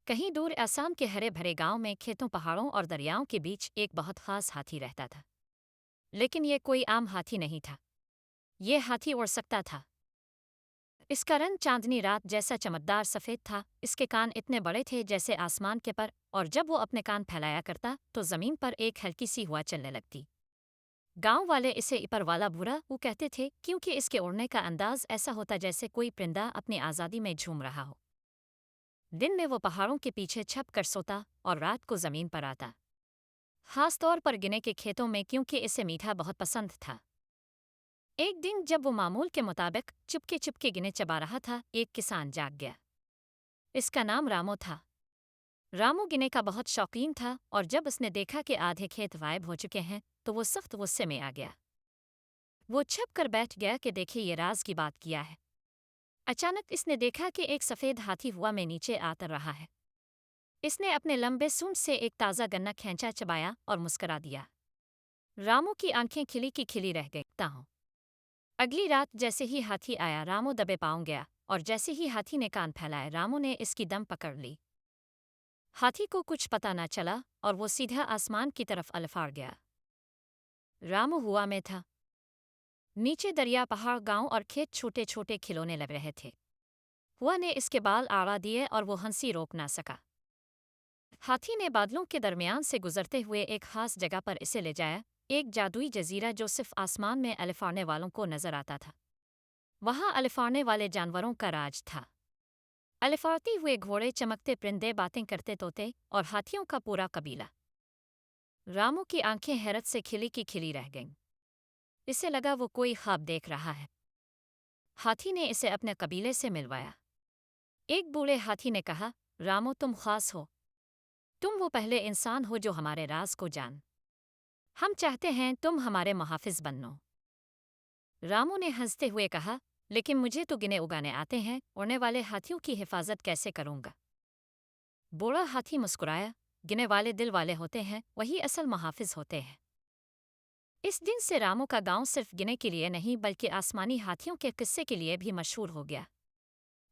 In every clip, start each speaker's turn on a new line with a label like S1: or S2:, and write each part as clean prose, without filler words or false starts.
S1: کہیں دور آسام کے ہرے بھرے گاؤں میں کھیتوں پہاڑوں اور دریاؤں کے بیچ ایک بہت خاص ہاتھی رہتا تھا۔ لیکن یہ کوئی عام ہاتھی نہیں تھا، یہ ہاتھی اڑ سکتا تھا۔ اس کا رنگ چاندنی رات جیسا چمکدار سفید تھا، اس کے کان اتنے بڑے تھے جیسے آسمان کے پر، اور جب وہ اپنے کان پھیلایا کرتا تو زمین پر ایک ہلکی سی ہوا چلنے لگتی۔ گاؤں والے اسے اپر والا بھورا وہ کہتے تھے کیونکہ اس کے اڑنے کا انداز ایسا ہوتا جیسے کوئی پرندہ اپنی آزادی میں جھوم رہا ہو۔ دن میں وہ پہاڑوں کے پیچھے چھپ کر سوتا اور رات کو زمین پر آتا، خاص طور پر گنے کے کھیتوں میں کیونکہ اسے میٹھا بہت پسند تھا۔ ایک دن جب وہ معمول کے مطابق چپکے چپکے گنے چبا رہا تھا، ایک کسان جاگ گیا۔ اس کا نام رامو تھا۔ رامو گنے کا بہت شوقین تھا اور جب اس نے دیکھا کہ آدھے کھیت غائب ہو چکے ہیں تو وہ سخت غصے میں آ گیا۔ وہ چھپ کر بیٹھ گیا کہ دیکھے یہ راز کی بات کیا ہے۔ اچانک اس نے دیکھا کہ ایک سفید ہاتھی ہوا میں نیچے آتر رہا ہے۔ اس نے اپنے لمبے سونڈ سے ایک تازہ گنا کھینچا، چبایا اور مسکرا دیا۔ رامو کی آنکھیں کھلی کی کھلی رہ گئی۔ تاہوں اگلی رات جیسے ہی ہاتھی آیا، رامو دبے پاؤں گیا، اور جیسے ہی ہاتھی نے کان پھیلائے، رامو نے اس کی دم پکڑ لی۔ ہاتھی کو کچھ پتہ نہ چلا اور وہ سیدھا آسمان کی طرف الفاڑ گیا۔ رامو ہوا میں تھا۔ نیچے دریا، پہاڑ، گاؤں اور کھیت چھوٹے چھوٹے کھلونے لگ رہے تھے۔ ہوا نے اس کے بال آڑا دیے اور وہ ہنسی روک نہ سکا۔ ہاتھی نے بادلوں کے درمیان سے گزرتے ہوئے ایک خاص جگہ پر اسے لے جایا، ایک جادوئی جزیرہ جو صرف آسمان میں الفاڑنے والوں کو نظر آتا تھا۔ وہاں الفاڑنے والے جانوروں کا راج تھا۔ الفاڑتے ہوئے گھوڑے، چمکتے پرندے، باتیں کرتے طوطے اور ہاتھیوں کا پورا قبیلہ۔ رامو کی آنکھیں حیرت سے کھلی کی کھلی رہ گئیں۔ اسے لگا وہ کوئی خواب دیکھ رہا ہے۔ ہاتھی نے اسے اپنے قبیلے سے ملوایا۔ ایک بوڑھے ہاتھی نے کہا، رامو تم خاص ہو، تم وہ پہلے انسان ہو جو ہمارے راز کو جان۔ ہم چاہتے ہیں تم ہمارے محافظ بنو۔ رامو نے ہنستے ہوئے کہا، لیکن مجھے تو گنے اگانے آتے ہیں، اڑنے والے ہاتھیوں کی حفاظت کیسے کروں گا؟ بوڑھا ہاتھی مسکرایا، گنے والے دل والے ہوتے ہیں، وہی اصل محافظ ہوتے ہیں۔ اس دن سے رامو کا گاؤں صرف گنے کے لیے نہیں بلکہ آسمانی ہاتھیوں کے قصے کے لیے بھی مشہور ہو گیا۔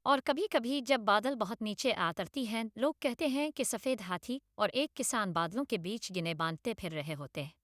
S1: اور کبھی کبھی جب بادل بہت نیچے آترتی ہیں، لوگ کہتے ہیں کہ سفید ہاتھی اور ایک کسان بادلوں کے بیچ گنے باندھتے پھر رہے ہوتے ہیں۔